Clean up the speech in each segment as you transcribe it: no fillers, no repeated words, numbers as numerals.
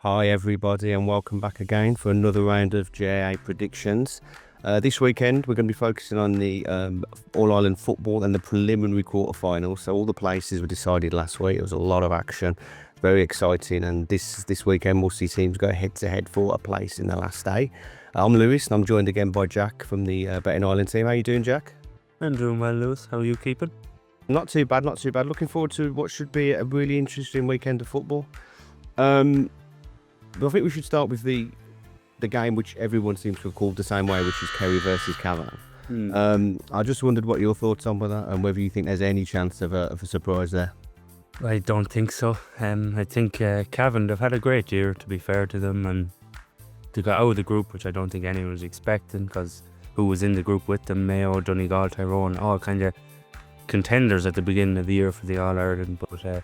Hi everybody and welcome back again for another round of JA predictions. This weekend we're going to be focusing on the All-Ireland football and the preliminary quarterfinals. So all the places were decided last week. It was a lot of action, very exciting, and this weekend we'll see teams go head to head for a place in the last day. I'm Lewis and I'm joined again by Jack from the Betting Ireland team. How you doing, Jack? I'm doing well, Lewis. How are you keeping? Not too bad, not too bad. Looking forward to what should be a really interesting weekend of football. But I think we should start with the game which everyone seems to have called the same way, which is Kerry versus Cavan. I just wondered what your thoughts on with that and whether you think there's any chance of a surprise there. I don't think so. I think Cavan, they've had a great year, to be fair to them, and they got out of the group, which I don't think anyone was expecting, because who was in the group with them, Mayo, Donegal, Tyrone, all kind of contenders at the beginning of the year for the All-Ireland, but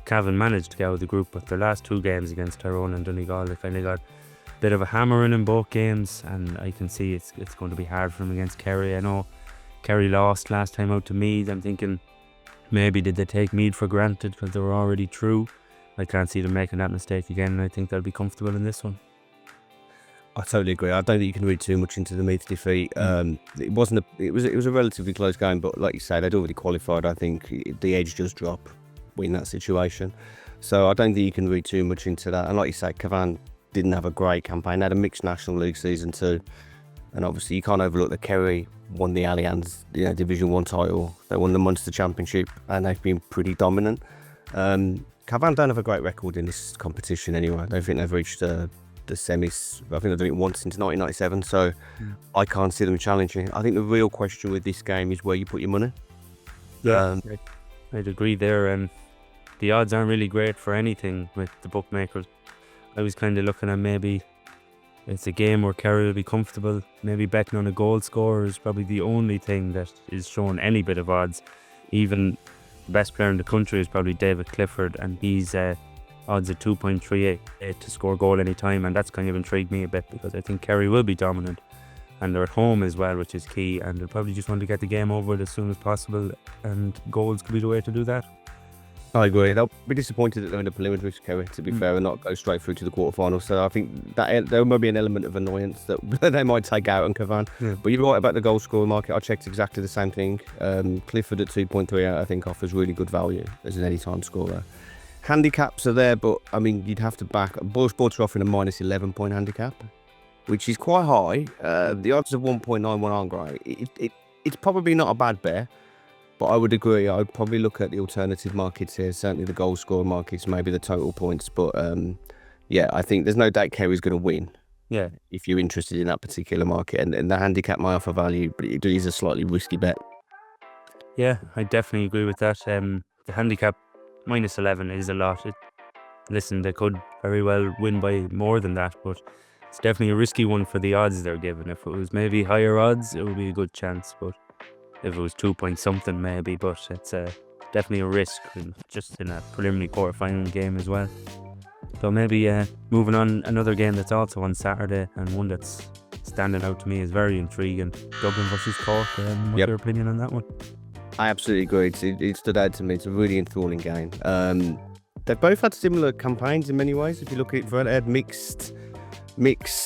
Cavan managed to get out of the group. But their last two games against Tyrone and Donegal, they kind of got a bit of a hammering in both games, and I can see it's going to be hard for them against Kerry. I know Kerry lost last time out to Meath. I'm thinking maybe did they take Meath for granted because they were already through. I can't see them making that mistake again, and I think they'll be comfortable in this one. I totally agree. I don't think you can read too much into the Meath defeat. It was a relatively close game, but like you say, they'd already qualified. I think the edge does drop in that situation, so I don't think you can read too much into that. And like you say, Cavan didn't have a great campaign. They had a mixed National League season too, and obviously you can't overlook that Kerry won the Allianz Division 1 title. They won the Munster Championship, and they've been pretty dominant. Cavan don't have a great record in this competition anyway. I don't think they've reached the semis. I think they've done it once since 1997, so I can't see them challenging. I think the real question with this game is where you put your money. I'd agree there, and the odds aren't really great for anything with the bookmakers. I was kind of looking at maybe it's a game where Kerry will be comfortable. Maybe betting on a goal scorer is probably the only thing that is showing any bit of odds. Even the best player in the country is probably David Clifford, and he's odds at 2.38 to score a goal any time, and that's kind of intrigued me a bit because I think Kerry will be dominant, and they're at home as well, which is key, and they'll probably just want to get the game over with as soon as possible, and goals could be the way to do that. I agree. They'll be disappointed that they're in the preliminary, Kerry, to be fair, and not go straight through to the quarterfinals. So I think that there might be an element of annoyance that they might take out on Cavan. But you're right about the goal scorer market. I checked exactly the same thing. Clifford at 2.38, I think, offers really good value as an anytime scorer. Handicaps are there, but I mean, you'd have to back. Boyle Sports are offering a minus 11 point handicap, which is quite high. The odds of 1.91 aren't great. It's probably not a bad bet. But I would agree, I'd probably look at the alternative markets here, certainly the goal scorer markets, maybe the total points. But I think there's no doubt Kerry's going to win. Yeah. If you're interested in that particular market. And the handicap might offer value, but it is a slightly risky bet. Yeah, I definitely agree with that. The handicap minus 11 is a lot. Listen, they could very well win by more than that, but it's definitely a risky one for the odds they're given. If it was maybe higher odds, it would be a good chance. But if it was 2 point something maybe, but it's definitely a risk just in a preliminary quarterfinal game as well. So maybe moving on, another game that's also on Saturday, and one that's standing out to me is very intriguing, Dublin versus Cork. What's your opinion on that one? I absolutely agree. It stood out to me. It's a really enthralling game. They've both had similar campaigns in many ways. If you look at it, they had mixed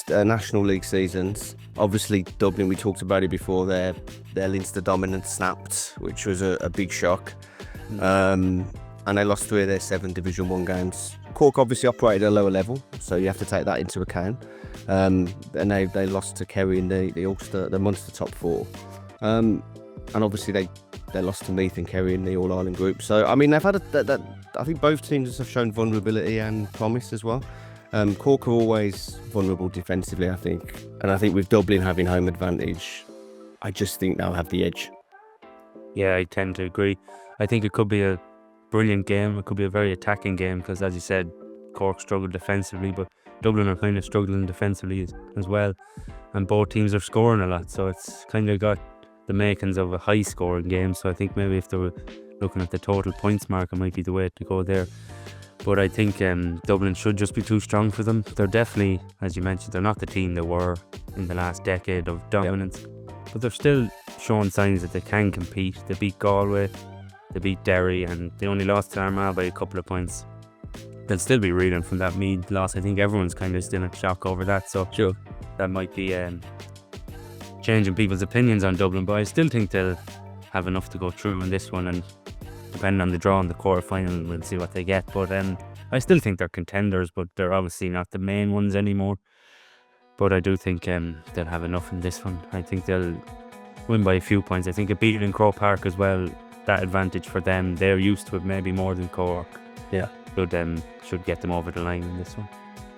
National League seasons. Obviously, Dublin, we talked about it before, their Leinster dominance snapped, which was a big shock. And they lost 3 of their 7 Division 1 games. Cork obviously operated at a lower level, so you have to take that into account. And they lost to Kerry in the Munster top 4. And obviously they lost to Meath and Kerry in the All-Ireland group. So, I mean, they've had I think both teams have shown vulnerability and promise as well. Cork are always vulnerable defensively, I think. And I think with Dublin having home advantage, I just think they'll have the edge. Yeah, I tend to agree. I think it could be a brilliant game. It could be a very attacking game because, as you said, Cork struggled defensively, but Dublin are kind of struggling defensively as well. And both teams are scoring a lot, so it's kind of got the makings of a high-scoring game. So I think maybe if they were looking at the total points mark, it might be the way to go there. But I think Dublin should just be too strong for them. They're definitely, as you mentioned, they're not the team they were in the last decade of dominance. But they're still showing signs that they can compete. They beat Galway, they beat Derry, and they only lost to Armagh by a couple of points. they'll still be reeling from that Meath loss. I think everyone's kind of still in shock over that. So Sure. that might be changing people's opinions on Dublin. But I still think they'll have enough to go through in this one. And depending on the draw in the quarterfinal, we'll see what they get. But I still think they're contenders, but they're obviously not the main ones anymore. But I do think they'll have enough in this one. I think they'll win by a few points. I think a beat in Croke Park as well, that advantage for them. They're used to it maybe more than Cork. Yeah. Should get them over the line in this one.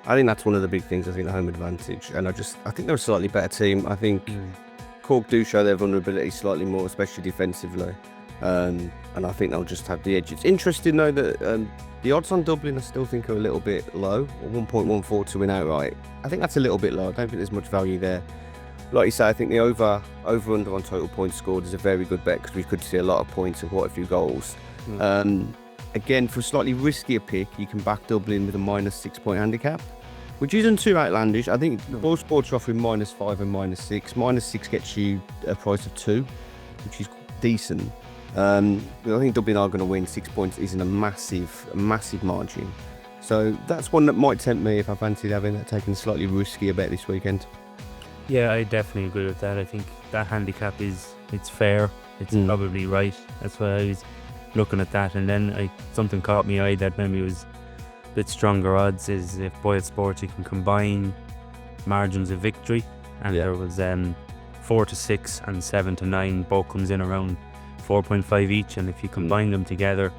I think that's one of the big things. I think the home advantage, and I think they're a slightly better team. I think Cork do show their vulnerability slightly more, especially defensively, and I think they'll just have the edge. It's interesting though that the odds on Dublin I still think are a little bit low, 1.14 to win outright. I think that's a little bit low. I don't think there's much value there. Like you say, I think the over under on total points scored is a very good bet because we could see a lot of points and quite a few goals. Again, for a slightly riskier pick, you can back Dublin with a -6 point handicap, which isn't too outlandish. I think all sports are offering -5 and -6. -6 gets you a price of 2, which is decent. I think Dublin are going to win. 6 points isn't a massive margin. So that's one that might tempt me if I fancied taking a slightly riskier bet this weekend. Yeah, I definitely agree with that. I think that handicap it's fair. It's probably right. That's why I was looking at that. And then something caught me eye that maybe was a bit stronger odds is if Boyle Sports you can combine margins of victory, and there was 4 to 6 and 7 to 9 both comes in around 4.5 each, and if you combine them together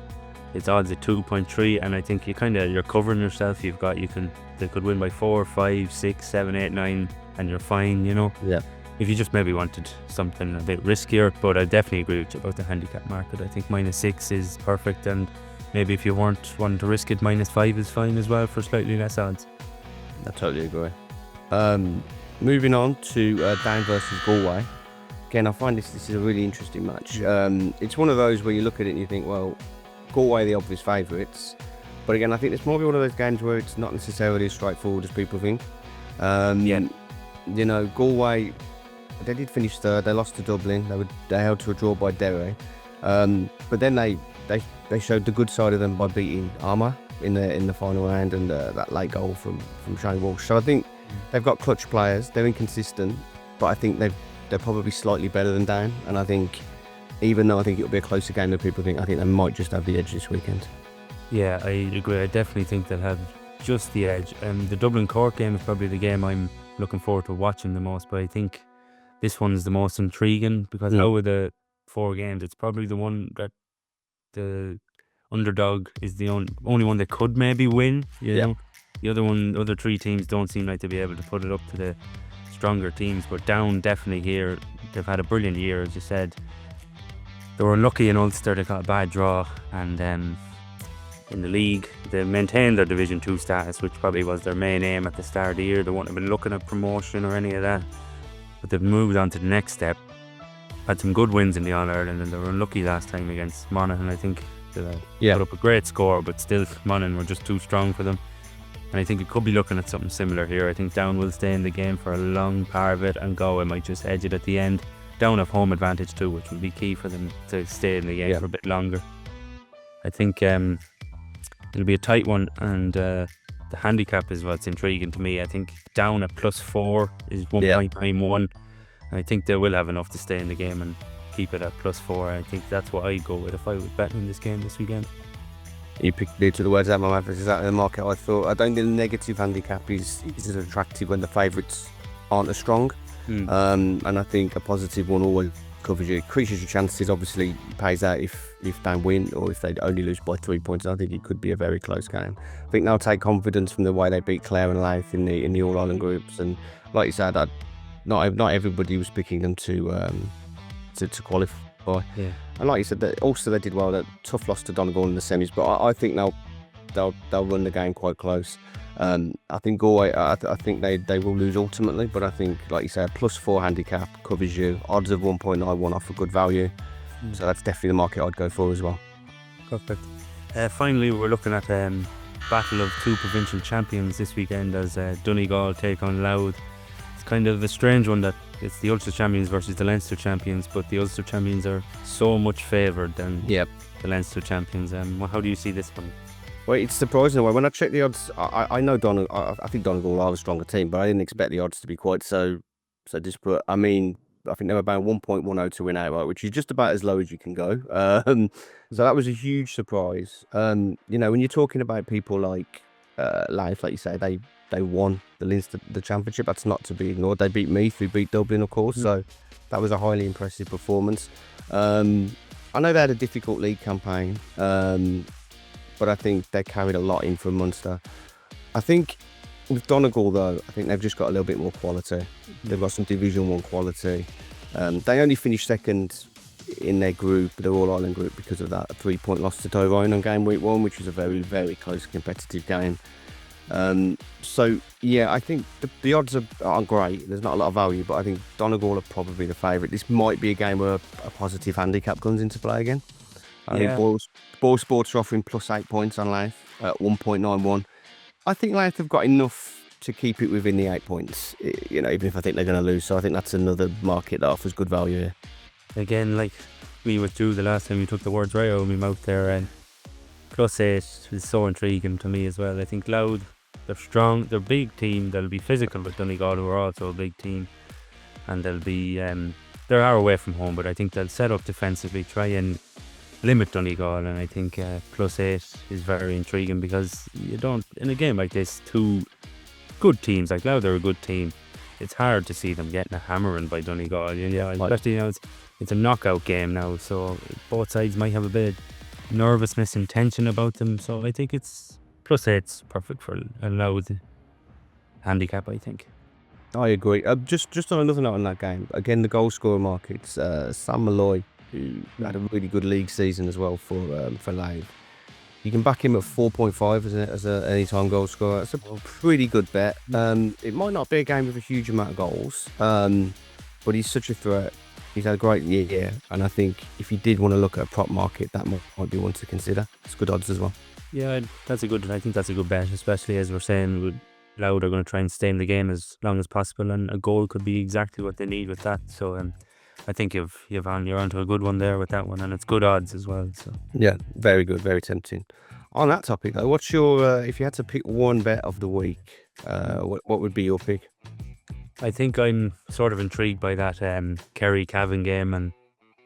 it's odds at 2.3, and I think you're covering yourself. They could win by 4, 5, 6, 7, 8, 9 and you're fine, Yeah. If you just maybe wanted something a bit riskier. But I definitely agree with you about the handicap market. I think -6 is perfect, and maybe if you weren't wanting to risk it, -5 is fine as well for slightly less odds. I totally agree. Moving on to Down versus Galway. Again, I find this is a really interesting match. It's one of those where you look at it and you think, well, Galway the obvious favourites, but again, I think it's more one of those games where it's not necessarily as straightforward as people think. Galway, they did finish third. They lost to Dublin. They held to a draw by Derry, but then they showed the good side of them by beating Armagh in the final round, and that late goal from Shane Walsh. So I think they've got clutch players. They're inconsistent, but I think they're probably slightly better than Down. And I think even though I think it'll be a closer game than people think, I think they might just have the edge this weekend. Yeah, I agree. I definitely think they'll have just the edge. The Dublin Cork game is probably the game I'm looking forward to watching the most, but I think this one's the most intriguing because out of the 4 games, it's probably the one that the underdog is the only one that could maybe win. You know? The other 3 teams don't seem like to be able to put it up to the stronger teams, but Down definitely here. They've had a brilliant year, as you said. They were unlucky in Ulster. They got a bad draw, and in the league they maintained their Division 2 status, which probably was their main aim at the start of the year. They wouldn't have been looking at promotion or any of that, but they've moved on to the next step. Had some good wins in the All-Ireland, and they were unlucky last time against Monaghan. I think they put up a great score, but still Monaghan were just too strong for them. And I think it could be looking at something similar here. I think Down will stay in the game for a long part of it, and Galway might just edge it at the end. Down have home advantage too, which will be key for them to stay in the game for a bit longer. I think it'll be a tight one, and the handicap is what's intriguing to me. I think Down at +4 is 1.91. I think they will have enough to stay in the game and keep it at +4. I think that's what I'd go with if I was betting in this game this weekend. You picked me to the words out of my mouth. It's exactly the market I thought. I don't think the negative handicap is as attractive when the favourites aren't as strong. And I think a positive one always covers you, increases your chances. Obviously pays out if Down win, or if they only lose by 3 points. I think it could be a very close game. I think they'll take confidence from the way they beat Clare and Louth in the All Ireland groups, and like you said, not everybody was picking them to qualify. And like you said, also they did well. That tough loss to Donegal in the semis, but I think they'll run the game quite close. I think Galway, I think they will lose ultimately, but I think, like you said, +4 handicap covers you. Odds of 1.91 offer good value, so that's definitely the market I'd go for as well. Perfect. Finally, we're looking at battle of 2 provincial champions this weekend as Donegal take on Louth. It's kind of a strange one that it's the Ulster champions versus the Leinster champions, but the Ulster champions are so much favoured than the Leinster champions. How do you see this one? Well, it's surprising. When I check the odds, I know Donegal. I think Donegal are a stronger team, but I didn't expect the odds to be quite so disparate. I mean, I think they were about 1.10 to win outright, which is just about as low as you can go. So that was a huge surprise. When you're talking about people like Louth, like you say, they won the Leinster the championship. That's not to be ignored. They beat Meath, who beat Dublin, of course. So that was a highly impressive performance. I know they had a difficult league campaign. But I think they carried a lot in from Munster. I think with Donegal, though, I think they've just got a little bit more quality. They've got some Division 1 quality. They only finished second in their group, their All-Ireland group, because of that 3-point loss to Tyrone on game week 1, which was a very, very close competitive game. So, yeah, I think the odds aren't great. There's not a lot of value, but I think Donegal are probably the favourite. This might be a game where a positive handicap comes into play again. I think Ball Sports are offering plus 8 points on Louth at 1.91. I think Louth have got enough to keep it within the 8 points, even if I think they're going to lose. So I think that's another market that offers good value here. Again, like we withdrew the last time, you took the words right out of my mouth there, and plus 8 is so intriguing to me as well. I think Louth, they're strong, they're a big team, they'll be physical with Donegal, who are also a big team, and they'll be, they are away from home, but I think they'll set up defensively, try and limit Donegal, and I think plus 8 is very intriguing, because you don't, in a game like this, two good teams like Louth are a good team. It's hard to see them getting a hammering by Donegal. Especially it's a knockout game now, so both sides might have a bit of nervousness and tension about them. So I think it's plus 8's perfect for a Louth handicap, I think. I agree. Just on another note on that game, again, the goal scorer markets, Sam Mulroy, who had a really good league season as well for Louth. You can back him at 4.5 as an anytime goal scorer. It's a pretty good bet. It might not be a game with a huge amount of goals, but he's such a threat. He's had a great year, and I think if you did want to look at a prop market, that might be one to consider. It's good odds as well. Yeah, I think that's a good bet, especially as we're saying, Louth are going to try and stay in the game as long as possible, and a goal could be exactly what they need with that. So I think you're onto a good one there with that one, and it's good odds as well. So yeah, very good, very tempting. On that topic, though, what's your if you had to pick one bet of the week, what would be your pick? I think I'm sort of intrigued by that Kerry Cavan game, and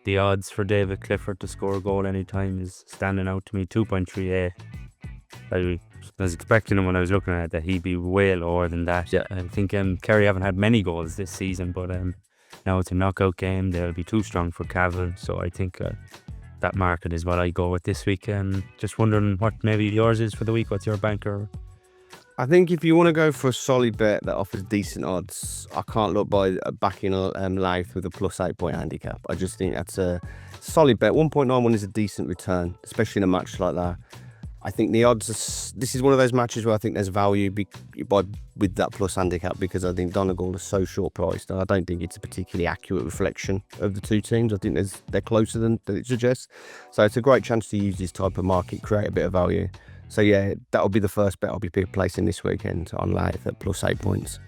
the odds for David Clifford to score a goal anytime is standing out to me. 2.38. I was expecting him when I was looking at it that he'd be way lower than that. Yeah. I think Kerry haven't had many goals this season, but now it's a knockout game. They'll be too strong for Cavan, so I think that market is what I go with this week. Just wondering what maybe yours is for the week. What's your banker? I think if you want to go for a solid bet that offers decent odds, I can't look by backing Louth with a plus 8 point handicap. I just think that's a solid bet. 1.91 is a decent return, especially in a match like that. I think the odds, this is one of those matches where I think there's value with that plus handicap, because I think Donegal is so short priced, and I don't think it's a particularly accurate reflection of the two teams. I think they're closer than it suggests. So it's a great chance to use this type of market, create a bit of value. So yeah, that'll be the first bet I'll be placing this weekend on Louth at plus 8 points.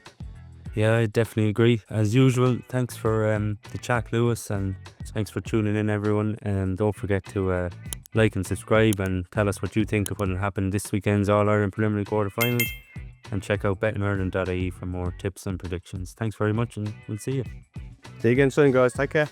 Yeah, I definitely agree. As usual, thanks for the chat, Lewis, and thanks for tuning in, everyone. And don't forget to like and subscribe, and tell us what you think of what will happen this weekend's All-Ireland preliminary quarterfinals. And check out betireland.ie for more tips and predictions. Thanks very much, and we'll see you. See you again soon, guys. Take care.